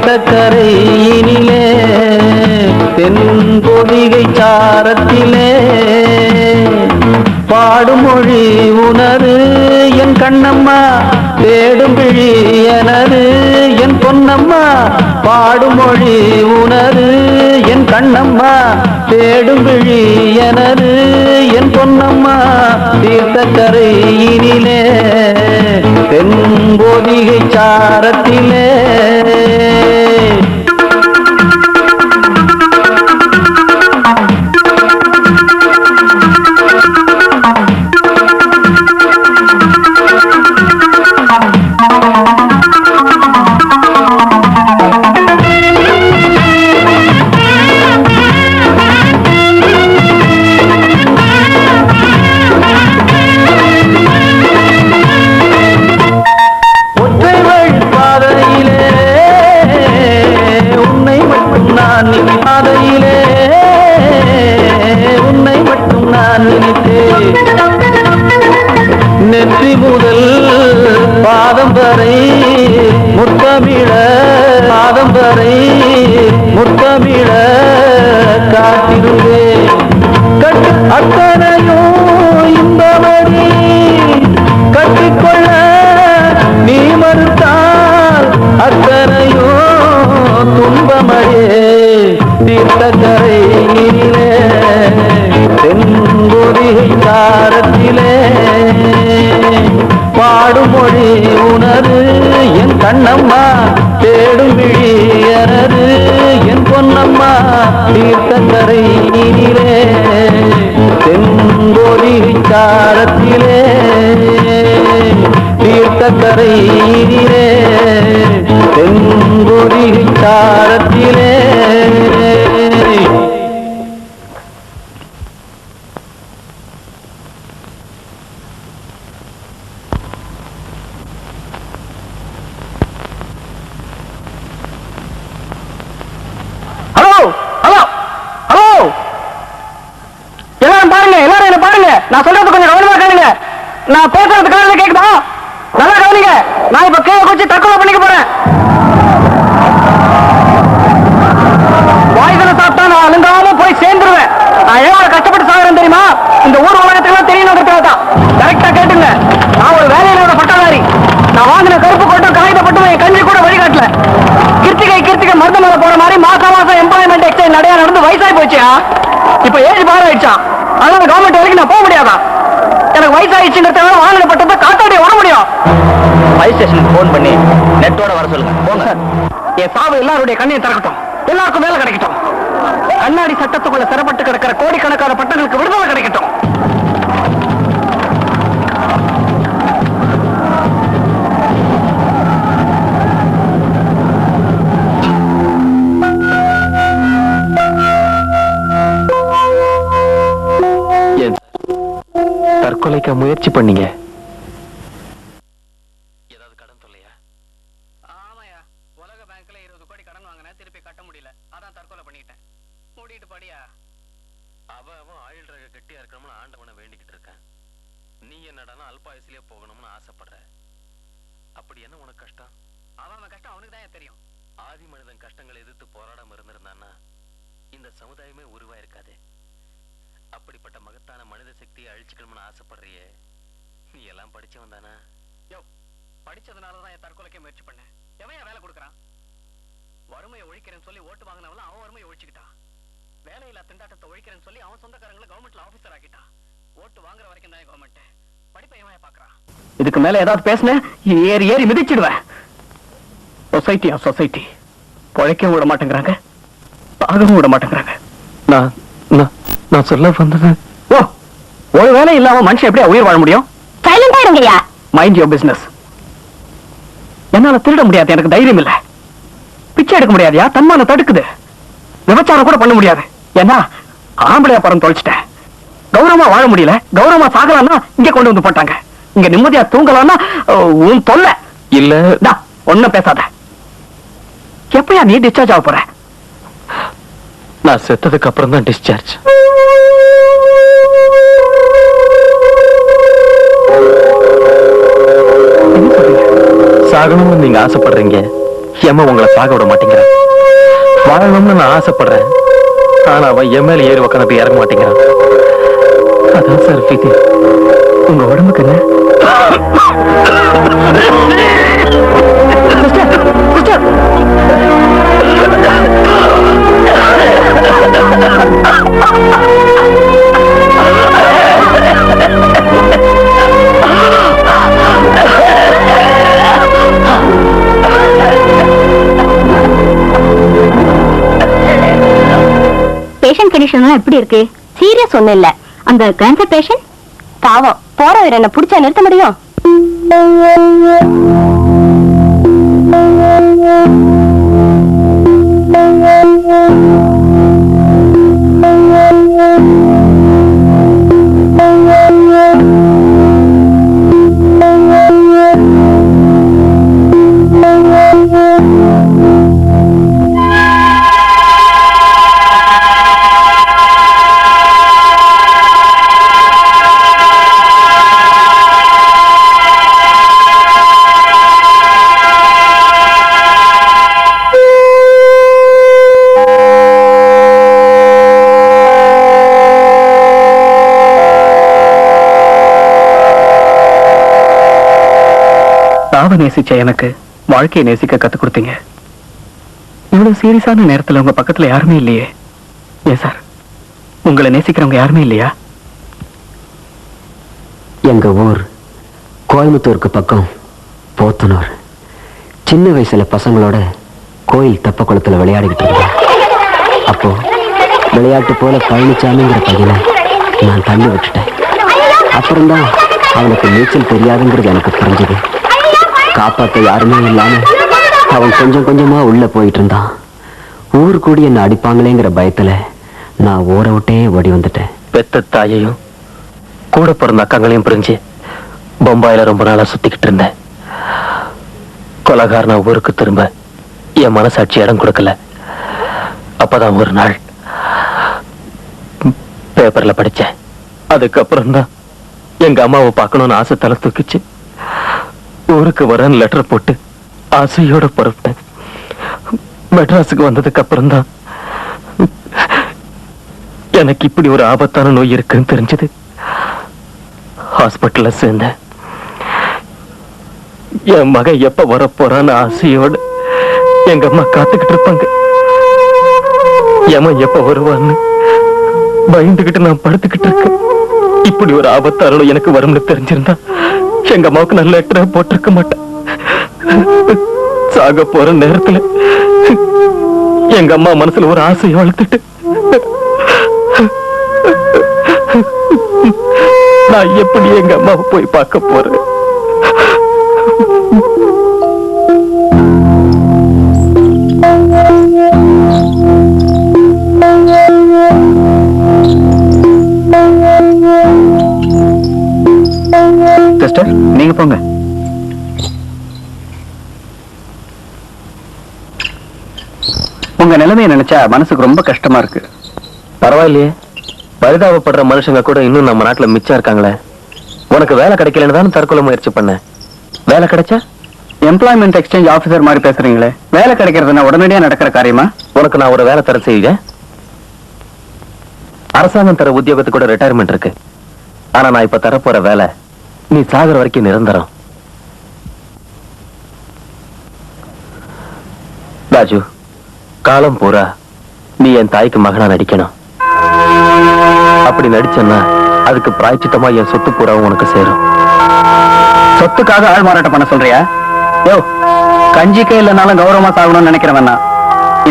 தீர்த்தக்கரையினிலே தென்பொதிகை சாரத்திலே பாடும் மொழி உணரு என் கண்ணம்மா தேடும் விழி எனது என் பொன்னம்மா பாடும் மொழி உணரு என் கண்ணம்மா தேடும் விழி எனது என் பொன்னம்மா தீர்த்தக்கரையினிலே தென்பொதிகை சாரத்திலே நெற்றி முதல் பாதம் வரை முத்தமிழ பாதம் வரை முத்தமிழ காத்திருந்தே கட்டு அத்தனையோ இன்பமடி கட்டிக்கொள்ள நீ மறுத்தால் அத்தனையோ துன்பமடியே தீர்த்தக்கரையிலே தென்பொதிகை சாரத்திலே பாடும் மொழி உணரு என் கண்ணம்மா தேடும் விழி எனது என் பொன்னம்மா தீர்த்தக்கரையிலே தென்பொதிகை சாரத்திலே தீர்த்தக்கரையிலே தென்பொதிகை சாரத்திலே நான் சொல்றது கொஞ்சம் கவனமா கேளுங்க. நான் பேசுறது காதுல கேக்குதா? நல்லா கவனிங்க. நான் இப்ப கீழே குச்சி தற்கொலை பண்ணிக்க போறேன். வாய்தனை சாப்பிட்டா நான் அழுங்காம போய் சேர்ந்துருவேன். நான் எவ்வளவு கஷ்டப்பட்டு சாகுறேன் தெரியுமா? இந்த ஊர் உலகத்துக்கு தெரியணும் தான். கரெக்டா கேட்டுங்க. நான் ஒரு வேலையில பட்டதாரி. நான் வாங்கின கருப்பு கோட்டம் காகிதப்பட்டு என் கஞ்சி கூட வழிகாட்டல. கிருத்திகை மருந்து மேல போற மாதிரி மாசம் எம்ப்ளாய்மெண்ட் எக்ஸ்சேஞ்ச் நிறைய நடந்து வயசாகி போச்சியா. இப்ப ஏஜ் பார் ஆயிடுச்சான். அதனால கவர்மெண்ட் வரைக்கும் நான் போக முடியாதா? எனக்கு வயசாயிடுச்சுங்கிறதுனால வாங்கின பட்டத்தை காத்தாடி வர முடியும். ஃபைவ் ஸ்டேஷனுக்கு போன் பண்ணி நெட்டோட வர சொல்லுங்க. போங்க. என் சாவு எல்லாருடைய கண்ணையும் திறக்கட்டும். எல்லாருக்கும் வேலை கிடைக்கட்டும். கண்ணாடி சட்டத்துக்குள்ள சிறப்பட்டு கிடக்கிற கோடிக்கணக்கான பட்டங்களுக்கு விடுதலை கிடைக்கட்டும். தற்கொலைக்க முயற்சி பண்ணீங்க. ஏதாவது கடன் சொல்லையா? ஆமாயா, உலக பேங்க்ல 20 கோடி கடன் வாங்கினேன், திருப்பி கட்ட முடியல. அதான் தற்கொலை பண்ணிட்டேன். மூடிட்டு படியா. அவன் ஆயுள் ரக கட்டியா இருக்கணும்னு ஆண்டவனை வேண்டிக்கிட்டு இருக்கேன். நீ என்னடானா அல்பாயுசிலே போகணும்னு ஆசைப்படுற. அப்படி என்ன உனக்கு கஷ்டம்? அவன் கஷ்டம் அவனுக்கு தான் தெரியும். ஆதி மனிதன் கஷ்டங்களை எதிர்த்து போராடாம இருந்திருந்தான்னா இந்த சமுதாயமே உருவாயிருக்காது. அப்படிப்பட்ட மகத்தான மனித சக்தியை அழிச்சுக்கணும்னு ஆசைப்படுறியே, நீ எல்லாம் படிச்சவன் தானா? யோ, படிச்சதுனாலதான் என் தற்கொலைக்கே முயற்சி பண்ணேன். எவன் வேலை கொடுக்கறான்? வறுமையை ஒழிக்கிறேன்னு சொல்லி ஓட்டு வாங்கினவன் அவன் வறுமையை ஒழிச்சுக்கிட்டான். வேலையில்லா திண்டாட்டத்தை ஒழிக்கிறேன்னு சொல்லி அவன் சொந்தக்காரங்களை கவர்மெண்ட்ல ஆபீசர் ஆக்கிட்டான். ஓட்டு வாங்குற வரைக்கும் தான் கவர்மெண்ட் படிப்பை எவன் பாக்குறான்? இதுக்கு மேல ஏதாவது பேசுன ஏறி ஏறி மிதிச்சிடுவேன். சொசைட்டி பொழைக்கவும் விட மாட்டேங்கிறாங்க, சாகவும் விட மாட்டேங்கிறாங்க. நான் சொல்ல வந்தது, ஒரு வேலை இல்லாம மனுஷன் எப்படியா உயிர் வாழ முடியும்? சைலண்டா இருங்கயா. Mind your business. என்னால திருட முடியாது, எனக்கு தைரியம் இல்ல. பிச்சை எடுக்க முடியாதியா, தன்மானம் தடுக்குது. விபச்சாரம் கூட பண்ண முடியாது, ஏன்னா ஆம்பளையா பரம் தொலைச்சிட்டேன். கௌரவமா வாழ முடியல, கௌரவமா சாகலாம்னா இங்க கொண்டு வந்து போட்டாங்க. இங்க நிம்மதியா தூங்கலாம்னா உன் தொல்லை இல்ல. ஒன்னும் பேசாத. எப்பயா நீ டிஸ்சார்ஜ் ஆக போற? நான் செத்ததுக்கு அப்புறம் தான் டிஸ்சார்ஜ். சாகணும்னு நீங்க ஆசைப்படுறீங்க, ஏமா உங்களை சாக விட மாட்டேங்கிறான். வாழணும்னு நான் ஆசைப்படுறேன். ஆனா அவன் என் மேல ஏறி உக்காந்து இறங்க மாட்டேங்கிறான். அதான் சார் விதி. உங்க உடம்புக்கு என்ன? பேஷண்ட் கண்டிஷன் எப்படி இருக்கு? சீரியஸ் ஒண்ணு இல்ல. அந்த கேன்சர் பேஷண்ட் பாவம், போறவர் என்ன புடிச்சா நிறுத்த முடியும்? நேசிச்ச எனக்கு வாழ்க்கையை நேசிக்க கத்துக் கொடுத்தீங்க. இவ்வளவு சீரியஸான நேரத்துல உங்க பக்கத்துல யாருமே இல்லையே. ஏன் சார், உங்களை நேசிக்கிறவங்க யாருமே இல்லையா? எங்க ஊர் கோயம்புத்தூருக்கு பக்கம் போத்தனூர். சின்ன வயசுல பசங்களோட கோயில் தெப்ப குளத்துல விளையாடிக்கிட்டு இருந்தேன். அப்போ விளையாட்டு போல பழனிச்சாமிங்கிற பையனை நான் தள்ளி விட்டுட்டேன். அப்புறம்தான் அவனுக்கு நீச்சல் தெரியாதுங்கிறது எனக்கு புரிஞ்சது. காப்பாத்த யாருமே இல்லாம அவன் கொஞ்சம் கொஞ்சமா உள்ள போயிட்டு இருந்தான். ஊர் கூடி என்ன அடிப்பாங்களேங்கிற பயத்துல நான் ஊரை விட்டே ஓடி வந்துட்டேன். பெத்த தாயையும் கூட பிறந்த அக்காங்களையும் புரிஞ்சு பம்பாயில ரொம்ப நாளா சுத்திக்கிட்டு இருந்தேன். கொலகாரனா ஊருக்கு திரும்ப என் மனசாட்சி இடம் கொடுக்கல. அப்பதான் ஒரு நாள் பேப்பர்ல படிச்சேன். அதுக்கப்புறம் தான் எங்க அம்மாவை பார்க்கணும்னு ஆசை தலை தூக்கிச்சு. ஊருக்கு வரேன்னு லெட்டர் போட்டு ஆசையோட புறப்பட்டேன். மெட்ராஸுக்கு வந்ததுக்கு அப்புறம் தான் எனக்கு இப்படி ஒரு ஆபத்தான நோய் இருக்குன்னு தெரிஞ்சது. ஹாஸ்பிட்டல்ல சேர்ந்தேன். என் மகன் எப்ப வரப்போறான்னு ஆசையோட எங்க அம்மா காத்துக்கிட்டு இருப்பாங்க. என் எப்ப வருவான்னு பயந்துகிட்டு நான் படுத்துக்கிட்டு இருக்கேன். இப்படி ஒரு ஆபத்தான எனக்கு வரும்னு தெரிஞ்சிருந்தா எங்க அம்மாவுக்கு நல்ல லெட்டரா போட்டிருக்க மாட்டேன். சாக போற நேரத்துல எங்க அம்மா மனசுல ஒரு ஆசையை வளர்த்துட்டு நான் எப்படி எங்க அம்மாவை போய் பார்க்க போறேன்? சிஸ்டர், நீங்க போங்க. உங்க நிலைமையை நினைச்சா மனசுக்கு ரொம்ப கஷ்டமா இருக்கு. பரவாயில்லையே, பரிதாபப்படுற மனுஷங்க கூட இன்னும் நம்ம நாட்டுல மிச்சம் இருக்காங்களே. உனக்கு வேலை கிடைக்கலன்னு தான் தற்கொலை முயற்சி பண்ண. வேலை கிடைச்சா? எம்ப்ளாய்மெண்ட் எக்ஸ்சேஞ்ச் ஆபீசர் மாதிரி பேசுறீங்களே, வேலை கிடைக்கிறதுனா உடனடியா நடக்கிற காரியமா? உனக்கு நான் ஒரு வேலை தர செய்வேன். அரசாங்கம் தர உத்தியோகத்துக்கு கூட ரிட்டையர்மெண்ட் இருக்கு. ஆனா நான் இப்ப தரப்போற வேலை நீ சாகர வரைக்கும் நிரந்தரம். ராஜு, காலம் பூரா நீ என் தாய்க்கு மகனா நடிக்கணும். அப்படி நடிச்சேன்னா அதுக்கு பிராய்ச்சித்தமா என் சொத்து பூராவும் உனக்கு சேரும். சொத்துக்காக ஆள் மாறாட்டம் பண்ண சொல்றியா? யோ, கஞ்சிக்கே இல்லைனாலும் கௌரவமா சாகணும்னு நினைக்கிறவன்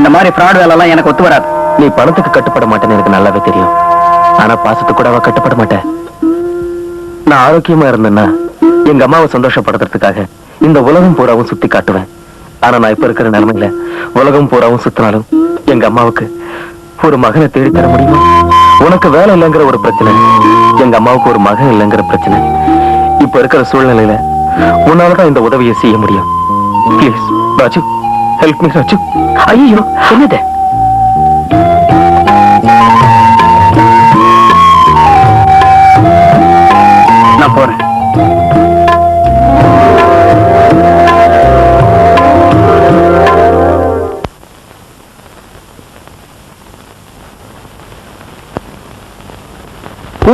இந்த மாதிரி ஃப்ராட் வேலை எல்லாம் எனக்கு ஒத்து வராது. நீ பணத்துக்கு கட்டுப்பட மாட்டேன்னு எனக்கு நல்லாவே தெரியும். ஆனா பாசத்துக்கு கூட அவ கட்டுப்பட மாட்டேன். நான் ஆரோக்கியமா இருந்தேன்னா எங்க அம்மாவை சந்தோஷப்படுத்துறதுக்காக இந்த உலகம் பூராவும் சுத்தி காட்டுவேன். ஆனா நான் இப்ப இருக்கிற நிலைமையில உலகம் பூராவும் சுத்தினாலும் எங்க அம்மாவுக்கு ஒரு மகனை தேடி தர முடியுமா? உனக்கு வேலை இல்லைங்கிற ஒரு பிரச்சனை, எங்க அம்மாவுக்கு ஒரு மகன் இல்லைங்கிற பிரச்சனை. இப்ப இருக்கிற சூழ்நிலையில உன்னாலதான் இந்த உதவியை செய்ய முடியும். Please Raju, help me Raju. ஐயோ, என்னது? நான் போறேன்.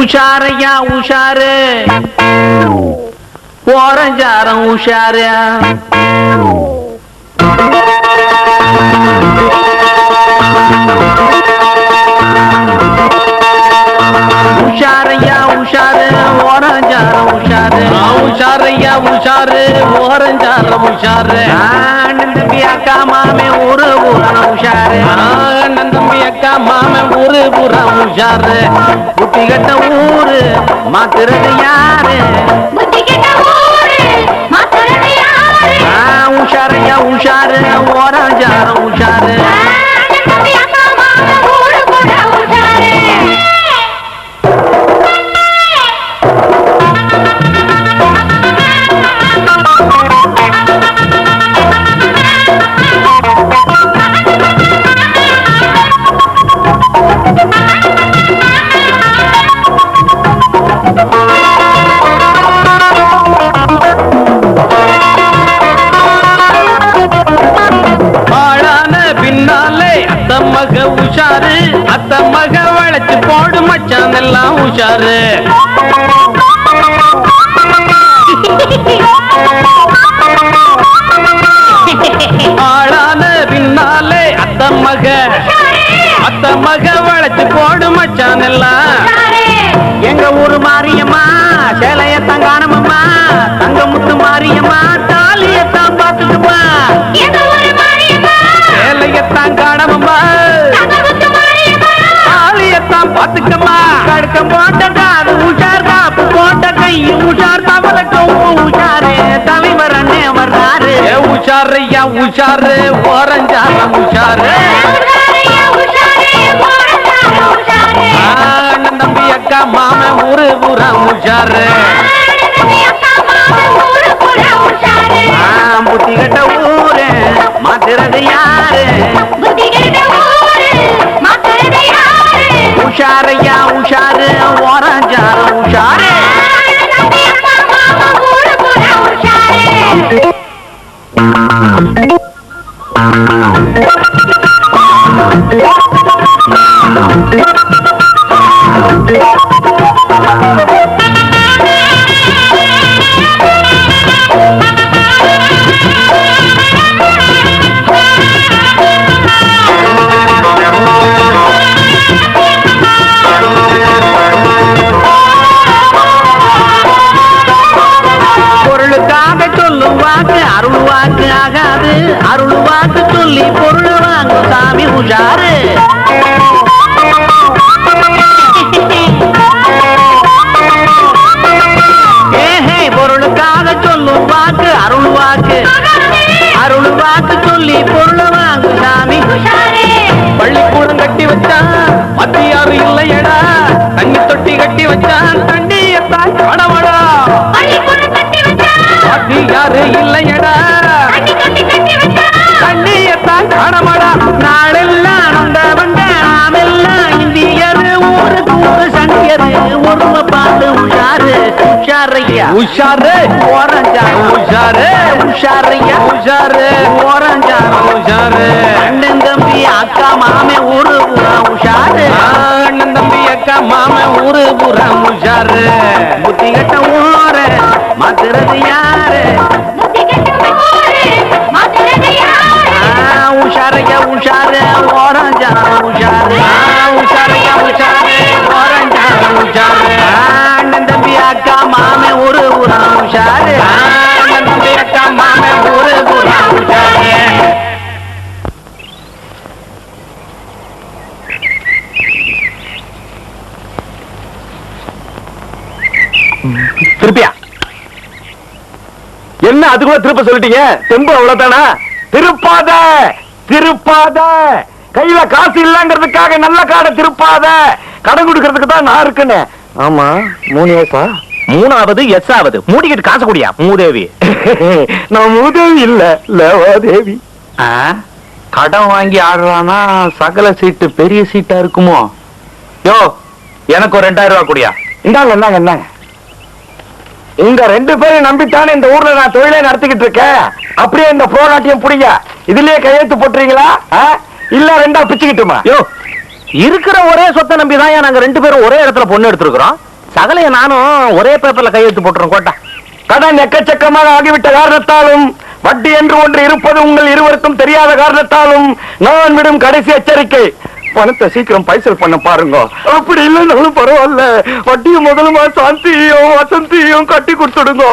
உஷாரையா உஷாரு ஓரஞ்சாரம் உஷாரு உஷாரையா உஷாரு ஓரஞ்சாரம் உஷாரு உஷாரையா உஷாரு ஓரஞ்சாரம் உஷாரு நம்பி அக்கா மாமே ஒரு புறம் உஷாரு நம்பி அக்கா மாமே ஒரு புறம் உஷாரு புத்தி கட்ட ஊரு மாத்துறது யாரு உஷாரையா உஷாரு ஓரஞ்சாரம் உஷாரு உஷாரு அத்த மக வளைச்சு போடு மச்சான் எல்லாம் உஷாரு ஆளான பின்னாலே அத்த மக வளைச்சு போடு மச்சான் எல்லாம் எங்க ஊரு மாரியம்மா சேலையத்தான் காணமம்மா தங்க முத்து மாரியம்மா தாலியத்தான் பாத்துக்குமா சேலையத்தான் காணமம்மா பாத்துக்கம்மா கடுக்கம் போட்ட காது உஷார் காப்பு போட்ட கை உஷார் தவளக்கம் உஷாரு தலைவர் அண்ணே வர்றாரு உஷாரையா உஷாரு ஓரஞ்சாரம் உஷாரு அண்ணன் தம்பி அக்கா மாம ஊரு புறம் உஷாரு புத்தி கட்ட ஊரு மாத்துறது யாரு உஷாரையா உஷாரு ஓரஞ்சாரம் உஷாரு அருள்வாக்கு ஆகாது அருள்வாக்கு சொல்லி பொருள் வாங்கும் சாமி உஷாரு பொருளுக்காக சொல்லும் வாக்கு அருள்வாக்கு அருள்வாக்கு சொல்லி பொருள் வாங்கும் சாமி பள்ளிக்கூடம் கட்டி வச்சான் மத்தியாரு இல்லையடா தண்ணி தொட்டி கட்டி வச்சான் தண்ணியத்தான் கடவடா யாரு இல்லையடா தண்ணியத்தான் காணமடா நாளெல்லாம் நொண்ட வந்த நாமெல்லாம் இந்தியரு ஊருக்கு ஊரு சண்டியரு ஒருவ பார்த்து உஷாரு உஷாரையா உஷாரு ஓரஞ்சாரம் உஷாரு உஷாரையா உஷாரு ஓரஞ்சாரம் உஷாரு அண்ணன் தம்பி அக்கா மாமே ஊரு புறம் உஷாரு அண்ணன் தம்பி அக்கா மாமே ஊரு புறம் உஷாரு புத்தி கட்ட ஊரு மாத்துறது யாரு உஷாரையா உஷாரு ஓரஞ்சாரம் உஷாரு உஷாரையா உஷாரு ஓரஞ்சாரம் உஷாரு அண்ணன் தம்பி அக்கா மாமே ஒரு புறம் உஷாரு அண்ணன் தம்பி அக்கா மாமே ஒரு புறம் உஷாரு திருப்பியா என்ன அதுக்குள்ள திருப்ப சொல்லிட்டீங்க தெம்பு அவ்வளவுதானா திருப்பாத திருப்பாத கையில காசு இல்லங்கிறதுக்காக நல்ல காடை திருப்பாத கடன் கொடுக்கறதுக்கு தான் நான் இருக்குன்னு ஆமா 3 வயசா 3வது எஸ் ஆவது மூடிக்கிட்டு காசு குடியா மூதேவி நான் மூதேவி இல்ல லேவாதேவி கடன் வாங்கி ஆடுறானா சகல சீட்டு பெரிய சீட்டா இருக்குமோ யோ எனக்கு ஒரு 2000 ரூபாய் குடியா இந்தாங்க இந்தாங்க இந்தாங்க உங்க 2 பேரும் நம்பித்தானே இந்த ஊர்ல நான் தொழிலே நடத்திக்கிட்டு இருக்கேன் அப்படியே இந்த புரோநாட்டியம் புடிங்க இதுலயே கையெழுத்து போட்டுறீங்களா இல்ல 2ஆ பிச்சுக்கிட்டுமா யோ இருக்கிற ஒரே சொத்தை நம்பிதான் நாங்க 2 பேரும் ஒரே இடத்துல பொண்ணு எடுத்திருக்கிறோம் சகலைய நானும் ஒரே பேப்பர்ல கையெழுத்து போட்டுறோம் கோட்டா. கடன் எக்கச்சக்கமாக ஆகிவிட்ட காரணத்தாலும், வட்டி என்று ஒன்று இருப்பது உங்கள் இருவருக்கும் தெரியாத காரணத்தாலும் நான் விடும் கடைசி எச்சரிக்கை, பணத்தை சீக்கிரம் பைசல் பண்ண பாருங்க. அப்படி இல்லைன்னாலும் பரவாயில்ல, வட்டியும் முதலுமா சாந்தியும் வசந்தியும் கட்டி கொடுத்துடுங்க.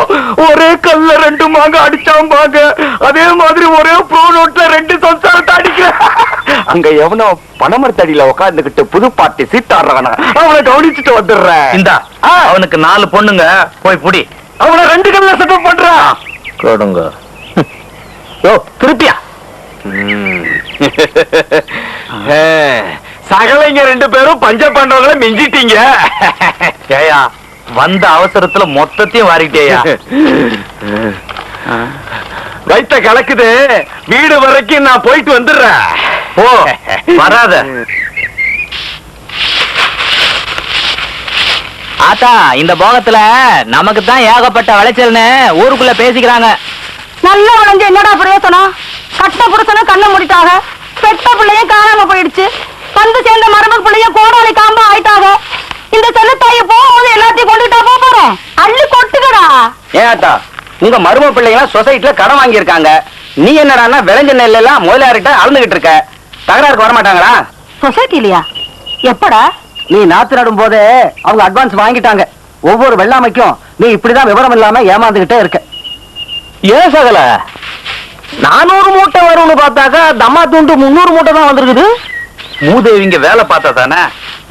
ஒரே கல்ல 2 மாங்க அடிச்சாம்பாங்க, அதே மாதிரி ஒரே ப்ரோ நோட்ல 2 சம்சாரத்தை அடிக்கிற. அங்க எவனோ பணமரத்தடியில உட்கார்ந்துகிட்டு புது பாட்டி சீட்டாடுறான, அவனை கவனிச்சுட்டு வந்துடுறேன். இந்தா அவனுக்கு 4 பொண்ணுங்க, போய் புடி. அவனை 2 கல்ல செட்டப் பண்றான். கொடுங்க. ஓ திருப்பியா? சகலைங்க 2 பேரும் பஞ்ச பண்றவங்கள மிஞ்சிட்டீங்க. ஏயா வந்த அவசரத்துல மொத்தத்தையும் வாரிட்டேயா. வைத்த கலக்குது, வீடு வரைக்கும் நான் போயிட்டு வந்துடுறேன். ஓ வராத. ஆத்தா, இந்த போகத்துல நமக்கு தான் ஏகப்பட்ட விளைச்சல்னு ஊருக்குள்ள பேசிக்கிறாங்க. நல்லா உழைஞ்சு என்னடா பிரயோசனம்? கட்ட புடிச்சனும் கண்ணை மூடிட்டாங்க, பெட்ட பிள்ளையும் காணாம போயிடுச்சு, வந்து சேர்ந்த மருமக பிள்ளையும் கோடாலி காம்பா ஆயிட்டாங்க. இந்த செல்லத்தாய போகும்போது எல்லாத்தையும் கொண்டுட்டா போறேன், அள்ளி கொட்டுக்கடா. ஏத்தா, உங்க மரும பிள்ளைங்க சொசைட்டில கடன் வாங்கி இருக்காங்க. நீ என்னடான்னா விளைஞ்ச நெல் எல்லாம் முதலாளிட்ட அளந்துகிட்டு இருக்க. தகராறுக்கு வர மாட்டாங்களா? சொசைட்டி இல்லையா? எப்படா? நீ நாத்து நடும் போதே அவங்க அட்வான்ஸ் வாங்கிட்டாங்க. ஒவ்வொரு வெள்ளாமைக்கும் நீ இப்படிதான் விவரம் இல்லாம ஏமாந்துகிட்டே இருக்க. ஏன் சகல 400 மூட்டை வரும்னு பார்த்தாக்கா தம்மா துண்டு 300 மூட்டை தான் வந்திருக்குது. மூதேவிங்க வேலை பார்த்தா தானே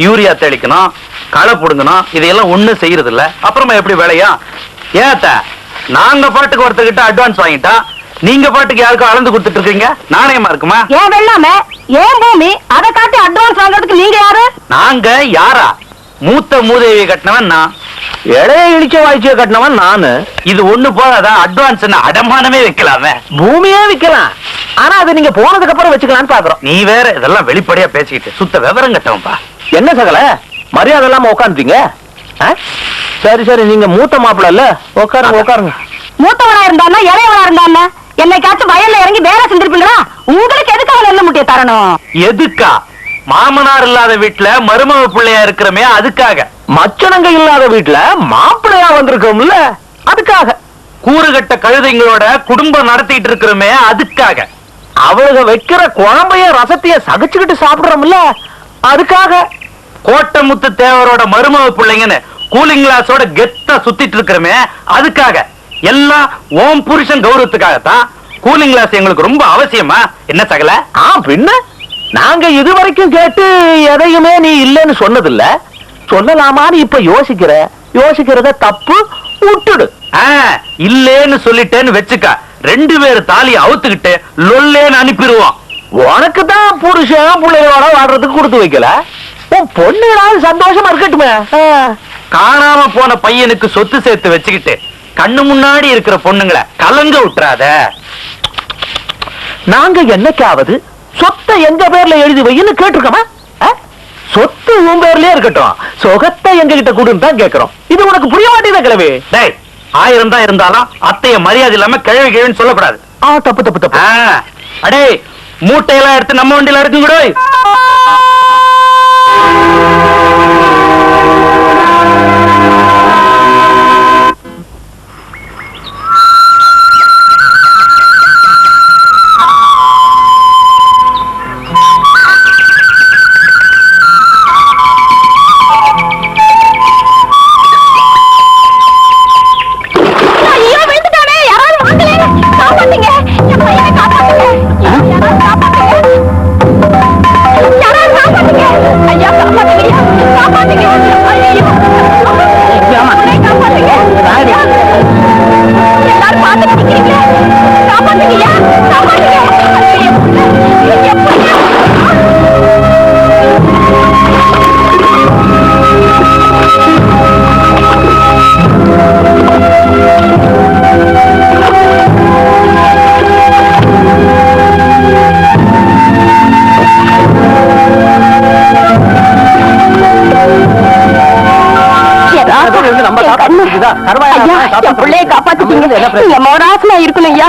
யூரியா தெளிக்கணும், களை புடுங்கணும், இதையெல்லாம் ஒண்ணும் செய்யறது இல்ல. அப்புறமா எப்படி வேலையா? ஏத்த நாங்க பாட்டுக்கு ஒருத்தர்கிட்ட அட்வான்ஸ் வாங்கிட்டா நீங்க பாட்டுக்கு யாருக்கும் அளந்து கொடுத்துட்டு இருக்கீங்க, நாணயமா இருக்குமா? ஏன் வெள்ளாம ஏன் பூமி, அதை காட்டி அட்வான்ஸ் வாங்குறதுக்கு நீங்க யாரு? நாங்க யாரா? மூத்த மூதேவியை கட்டினவன் நான், இடைய இடிச்ச வாய்ச்சிய கட்டினவன் நானு. இது ஒண்ணு போதாதா? அட்வான்ஸ் அடமானமே வைக்கலாமே. பூமியே விக்கலாம், ஆனா அது நீங்க போனதுக்கு அப்புறம் வச்சுக்கலாம்னு பாக்குறோம். நீ வேற இதெல்லாம் வெளிப்படையா பேசிக்கிட்டு சுத்த விவரம் கட்டவன்பா. என்ன சகல மரியாதை இல்லாம உட்காந்துட்டீங்க? சரி சரி, நீங்க மூத்த மாப்பிள்ள இல்ல, உட்காருங்க உட்காருங்க. மூத்தவனா இருந்தான்னா இளையவனா இருந்தான்னா என்னைக்காச்சும் வயல்ல இறங்கி வேலை செஞ்சிருப்பீங்களா? உங்களுக்கு எதுக்காக நெல்ல முட்டிய தரணும்? எதுக்கா? மாமனார் இல்லாத வீட்டுல மருமக பிள்ளையா இருக்கிறமே அதுக்காக. மச்சனங்க இல்லாத வீட்டுல மாப்பிள்ளையா வந்திருக்கோம்ல அதுக்காக. கூறுகட்ட கழுதைங்களோட குடும்பம் நடத்திட்டு இருக்கிறோமே அதுக்காக. அவளுக வைக்கிற குழம்பைய ரசத்தைய சகிச்சுக்கிட்டு சாப்பிடுறோம்ல அதுக்காக. கோட்டமுத்து தேவரோட மருமக பிள்ளைங்கன்னு கூலிங் கிளாஸோட கெத்தா சுத்திட்டு இருக்கிறோமே அதுக்காக. எல்லாம் ஓம் புருஷன் கௌரவத்துக்காகத்தான். கூலிங் கிளாஸ் எங்களுக்கு ரொம்ப அவசியமா என்ன சகல? பின்ன நாங்க இதுவரைக்கும் கேட்டு எதையுமே நீ இல்லைன்னு சொன்னதில்ல. சொல்லலாமான்னு இப்ப யோசிக்கிறத தப்பு, விட்டுடு. இல்லேன்னு சொல்லிட்டேன்னு வச்சுக்க, 2 பேரு தாலியை அவுத்துக்கிட்டு லொல்லேன்னு அனுப்பிடுவோம். உனக்கு தான் புருஷன் பிள்ளையோட வாழ்றதுக்கு கொடுத்து வைக்கல, உன் பொண்ணுடாவது சந்தோஷமா இருக்கட்டுமே. காணாம போன பையனுக்கு சொத்து சேர்த்து வச்சுக்கிட்டு கண்ணு முன்னாடி இருக்கிற பொண்ணுங்களை கலங்க விட்டுறாத. நாங்க என்னைக்காவது சொத்தை எங்க பேர்ல எழுதி வைன்னு கேட்டிருக்கோமா? சொத்து உன் பேர்லயே இருக்கட்டும், சொகத்தை எங்க கிட்ட கொடுன்னு தான் கேட்கிறோம். இது உனக்கு புரிய மாட்டேங்குதா கிழவி? டேய், 1000 தான் இருந்தாலும் அத்தைய மரியாதை இல்லாம கிழவி கிழவின்னு சொல்லக்கூடாது. தப்பு தப்பு தப்பு. அடே, மூட்டையெல்லாம் எடுத்து நம்ம வண்டியில இருக்குங்கடோ. பிள்ளைய காப்பாத்திட்டீங்க, இருக்கணும் ஐயா.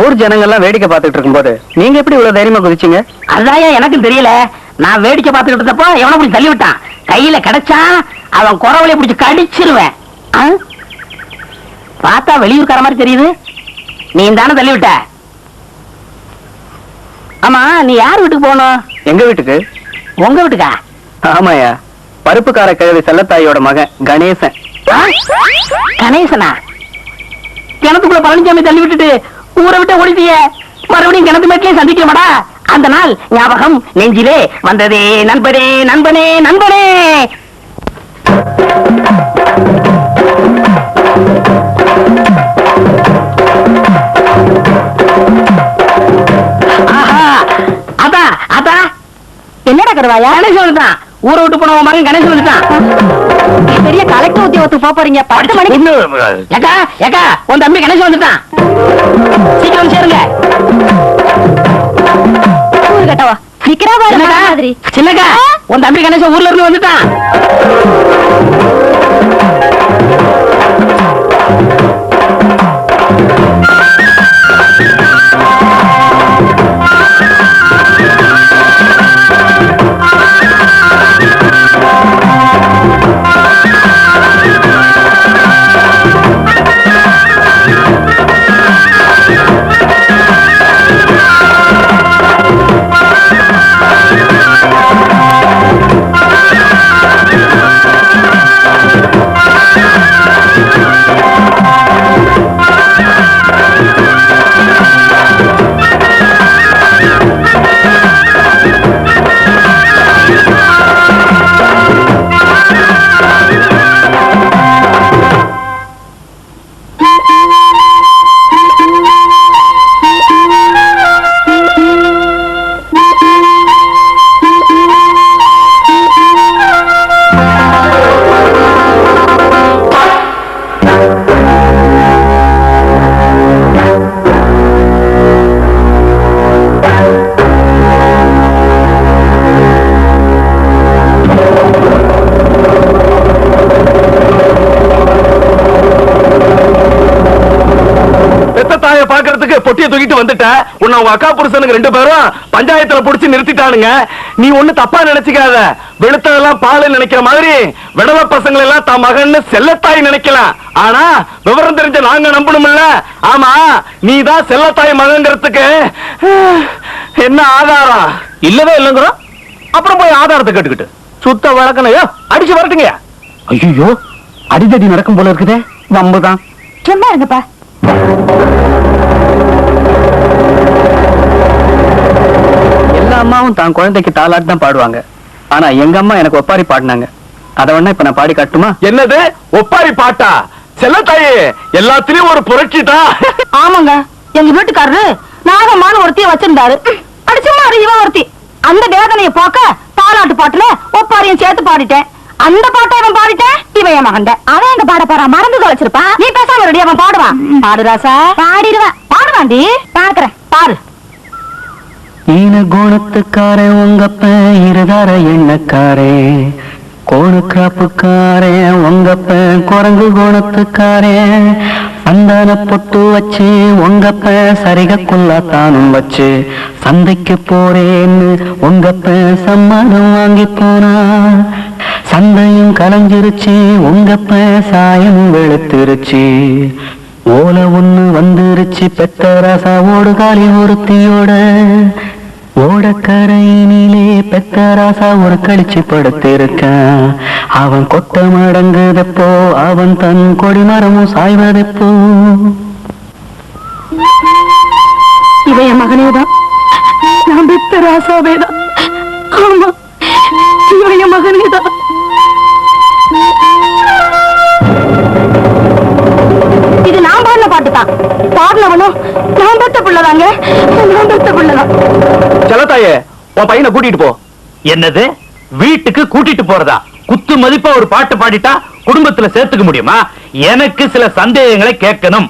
ஊர் ஜனங்கள்லாம் வேடிக்கை பார்த்துட்டு இருக்கும்போது நீங்க எப்படி இவ்வளவு தைரியமா குதிச்சீங்க? அதான் எனக்கு தெரியல. நான் வேடிக்கை பார்த்துக்கிட்டு இருந்தப்போ எவனை பிடிச்சி தள்ளி விட்டான். கையில கிடைச்சா அவன் குறவளைய பிடிச்சி கடிச்சிருவேன். பார்த்தா வெளியூர்கார மாதிரி தெரியுது. நீ தானே தள்ளி விட்ட? ஆமா, நீ யார் வீட்டுக்கு போகணும்? எங்க வீட்டுக்கு? உங்க வீட்டுக்கா? ஆமாயா, பருப்புக்கார கிழவி செல்லத்தாயோட மகன் கணேசன். கணேசனா? கிணத்துக்குள்ள பழனிசாமி தள்ளி விட்டுட்டு ஊரை விட்டு ஓடிட்டிய, மறுபடியும் கிணத்து மேட்லயே சந்திக்கமாடா. அந்த நாள் ஞாபகம் நெஞ்சிலே வந்ததே நண்பனே நண்பனே நண்பனே. அதா அதா என்னடா கருவாயா? கணேசன் வந்துட்டான். ஊரை விட்டு போன உன் மகன் கணேசன் வந்துட்டான். பெரிய கலெக்டர் உத்தியோகத்துக்கு போக போறீங்க. 10 மணிக்கு. ஏக்கா ஏக்கா, உன் தம்பி கணேசன் வந்துட்டான். சீக்கிரம் சேருங்க. ஊரு கட்டவா நிக்கிறா பாரு மாதிரி. சின்னக்கா, உன் தம்பி கணேசன் ஊர்ல இருந்து வந்துட்டான். பொட்டியை தூக்கிட்டு வந்துட்ட. உன்னை உங்க அக்கா புருஷனுக்கு 2 பேரும் பஞ்சாயத்துல புடிச்சு நிறுத்திட்டானுங்க. நீ ஒண்ணு தப்பா நினைச்சுக்காத. வெளுத்ததெல்லாம் பால் நினைக்கிற மாதிரி விடவ பசங்களை எல்லாம் தன் மகன்னு செல்லத்தாய் நினைக்கலாம். ஆனா விவரம் தெரிஞ்ச நாங்க நம்பணும்ல. ஆமா, நீ தான் செல்லத்தாய் மகங்கிறதுக்கு என்ன ஆதாரம்? இல்லவே இல்லைங்கிறோம். அப்புறம் போய் ஆதாரத்தை கேட்டுக்கிட்டு சுத்த வழக்கனையோ அடிச்சு வரட்டுங்க. ஐயோ, அடிதடி நடக்கும் போல இருக்குதே. நம்புதான். சும்மா இருங்கப்பா. எல்லா அம்மாவும் தான் குழந்தைக்கு தாலாட்டு தான் பாடுவாங்க. ஆனா எங்க அம்மா எனக்கு ஒப்பாரி பாடினாங்க. அத வேணா இப்ப நான் பாடி காட்டுமா? என்னது ஒப்பாரி பாட்டா? செல்லத்தாயே, எல்லாத்திலயும் ஒரு புரட்சிட்டா. ஆமாங்க, எங்க வீட்டுக்காரரு நாகம்மான்னு ஒருத்திய வச்சிருந்தாரு. அடிச்சுமா இவன் ஒருத்தி. அந்த வேதனைய போக்க தாலாட்டு பாட்டுல ஒப்பாரியும் சேர்த்து பாடிட்டேன். அந்த பாட்டை இவன் பாடிட்டேன். இவன் என் மகன். அவன் எங்க பாட போறான்? மறந்து தொலைச்சிருப்பான். நீ பேசாம ரெடி, அவன் பாடுவான். பாடு ராசா. பாடிடுவேன். பாடுவாண்டி. பாக்குறேன், பாரு. ஈன கோணத்துக்காரே உங்கப்ப இருதார எண்ணக்காரே, கோணு கிராப்புக்காரே உங்கப்ப குரங்கு கோணத்துக்காரே, சந்தான பொட்டு வச்சு உங்கப்ப சரிகக்குள்ளா தானும் வச்சு சந்தைக்கு போறேன்னு உங்கப்ப சம்மானம் வாங்கி போனா, சந்தையும் கலைஞ்சிருச்சு உங்கப்ப சாயம் வெளுத்துருச்சு, ஓலை ஒண்ணு வந்துருச்சு பெத்த ராசா ஓடுகாலி ஒருத்தியோட, ஓடக்கரையினிலே பெத்த ராசா ஒரு கழிச்சு படுத்திருக்கான், அவன் கொட்ட மடங்குதப்போ அவன் தன் கொடிமரமும் சாய்வதப்போ. இவன் என் மகனேதான், நான் பெத்த ராசாவேதான். ஆமா, இவன் என் மகனேதான். இது நான் பாடின பாட்டுதான். பாடினவனும் நான் பெத்த பிள்ளைதாங்க. நான் பெத்த பிள்ளைதான். செல்லத்தாயே, உன் பையனை கூட்டிட்டு போ. என்னது வீட்டுக்கு கூட்டிட்டு போறதா? குத்து மதிப்பா ஒரு பாட்டு பாடிட்டா குடும்பத்துல சேர்த்துக்க முடியுமா? எனக்கு சில சந்தேகங்களை கேட்கணும்.